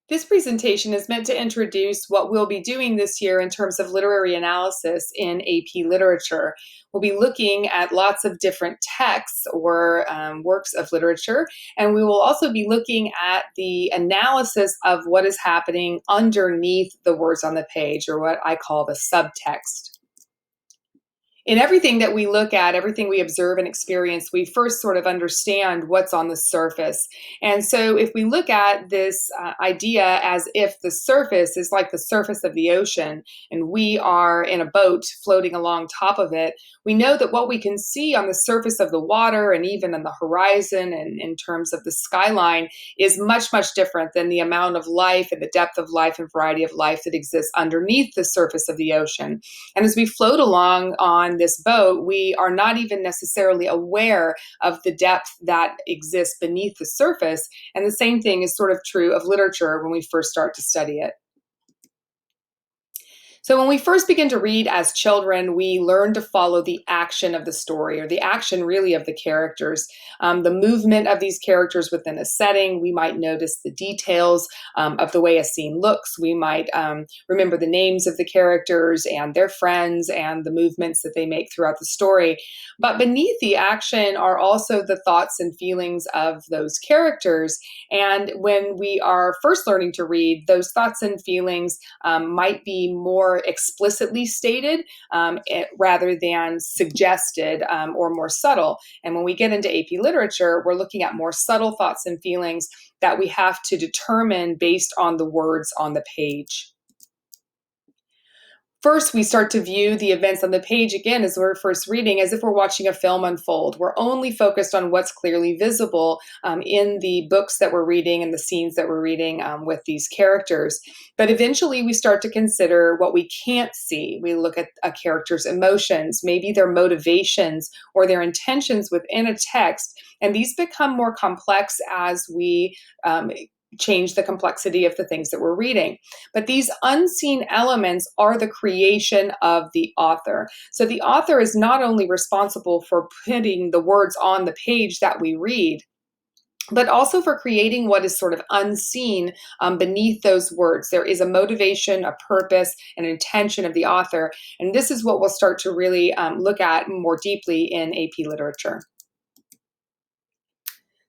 This presentation is meant to introduce what we'll be doing this year in terms of literary analysis in AP Literature. We'll be looking at lots of different texts or works of literature, and we will also be looking at the analysis of what is happening underneath the words on the page, or what I call the subtext. In everything that we look at, everything we observe and experience, we first sort of understand what's on the surface. And so if we look at this idea as if the surface is like the surface of the ocean and we are in a boat floating along top of it, we know that what we can see on the surface of the water and even on the horizon and in terms of the skyline is much, much different than the amount of life and the depth of life and variety of life that exists underneath the surface of the ocean. And as we float along on this boat, we are not even necessarily aware of the depth that exists beneath the surface. And the same thing is sort of true of literature when we first start to study it. So when we first begin to read as children, we learn to follow the action of the story, or the action really of the characters, the movement of these characters within a setting. We might notice the details of the way a scene looks. We might remember the names of the characters and their friends and the movements that they make throughout the story. But beneath the action are also the thoughts and feelings of those characters. And when we are first learning to read, those thoughts and feelings might be more explicitly stated rather than suggested or more subtle. And when we get into AP literature, we're looking at more subtle thoughts and feelings that we have to determine based on the words on the page. First, we start to view the events on the page again as we're first reading, as if we're watching a film unfold. We're only focused on what's clearly visible in the books that we're reading and the scenes that we're reading with these characters. But eventually, we start to consider what we can't see. We look at a character's emotions, maybe their motivations or their intentions within a text. And these become more complex as we change the complexity of the things that we're reading. But these unseen elements are the creation of the author. So the author is not only responsible for putting the words on the page that we read, but also for creating what is sort of unseen beneath those words. There is a motivation, a purpose, an intention of the author. And this is what we'll start to really look at more deeply in AP literature.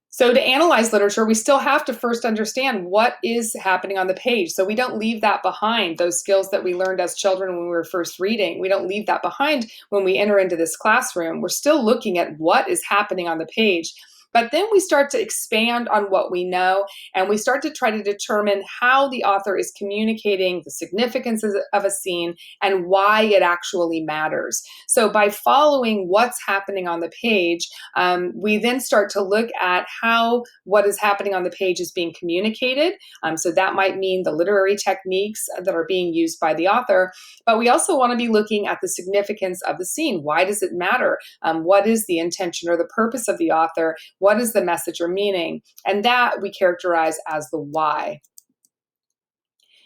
So to analyze literature, we still have to first understand what is happening on the page. So we don't leave that behind, those skills that we learned as children when we were first reading. We don't leave that behind when we enter into this classroom. We're still looking at what is happening on the page. But then we start to expand on what we know, and we start to try to determine how the author is communicating the significance of a scene and why it actually matters. So by following what's happening on the page, we then start to look at how what is happening on the page is being communicated. So that might mean the literary techniques that are being used by the author, but we also want to be looking at the significance of the scene. Why does it matter? What is the intention or the purpose of the author? What is the message or meaning? And that we characterize as the why.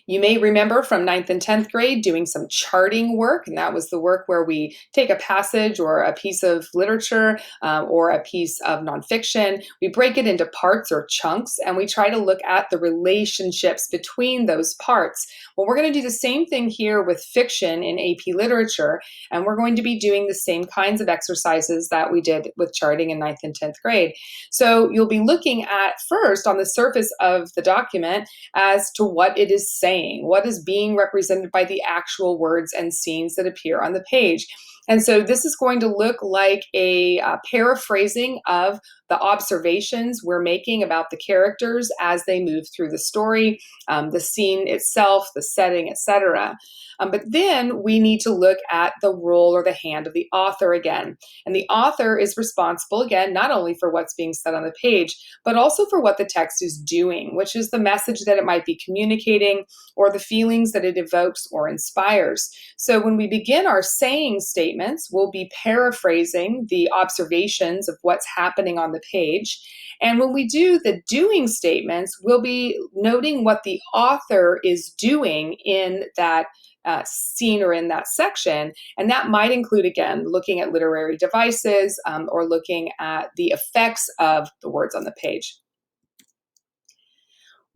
You may remember from 9th and 10th grade doing some charting work, and that was the work where we take a passage or a piece of literature or a piece of nonfiction, we break it into parts or chunks, and we try to look at the relationships between those parts. Well, we're going to do the same thing here with fiction in AP literature, and we're going to be doing the same kinds of exercises that we did with charting in 9th and 10th grade. So you'll be looking at first on the surface of the document as to what it is saying. What is being represented by the actual words and scenes that appear on the page? And so this is going to look like a paraphrasing of the observations we're making about the characters as they move through the story, the scene itself, the setting, etc. But then we need to look at the role or the hand of the author again. And the author is responsible, again, not only for what's being said on the page, but also for what the text is doing, which is the message that it might be communicating or the feelings that it evokes or inspires. So when we begin our saying statements, we'll be paraphrasing the observations of what's happening on the page. And when we do the doing statements, we'll be noting what the author is doing in that scene or in that section. And that might include, again, looking at literary devices or looking at the effects of the words on the page.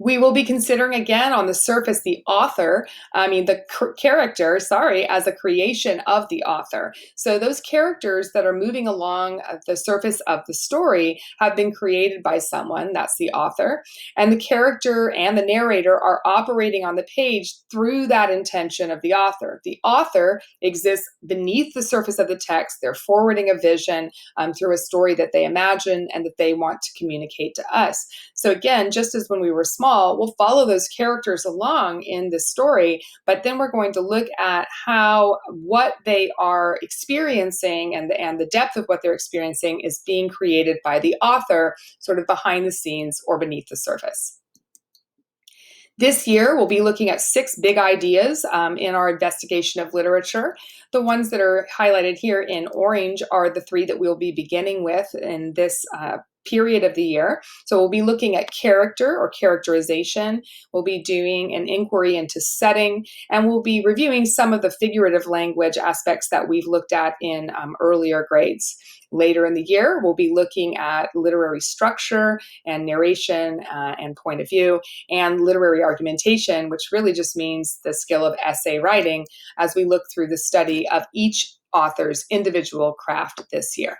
We will be considering again on the surface the author, the character, sorry, as a creation of the author. So those characters that are moving along at the surface of the story have been created by someone, that's the author, and the character and the narrator are operating on the page through that intention of the author. The author exists beneath the surface of the text. They're forwarding a vision through a story that they imagine and that they want to communicate to us. So again, just as when we were small, we'll follow those characters along in the story, but then we're going to look at how what they are experiencing and the depth of what they're experiencing is being created by the author, sort of behind the scenes or beneath the surface. This year, we'll be looking at 6 big ideas in our investigation of literature. The ones that are highlighted here in orange are the 3 that we'll be beginning with in this period of the year. So we'll be looking at character or characterization. We'll be doing an inquiry into setting, and we'll be reviewing some of the figurative language aspects that we've looked at in earlier grades. Later in the year, we'll be looking at literary structure and narration and point of view, and literary argumentation, which really just means the skill of essay writing, as we look through the study of each author's individual craft this year.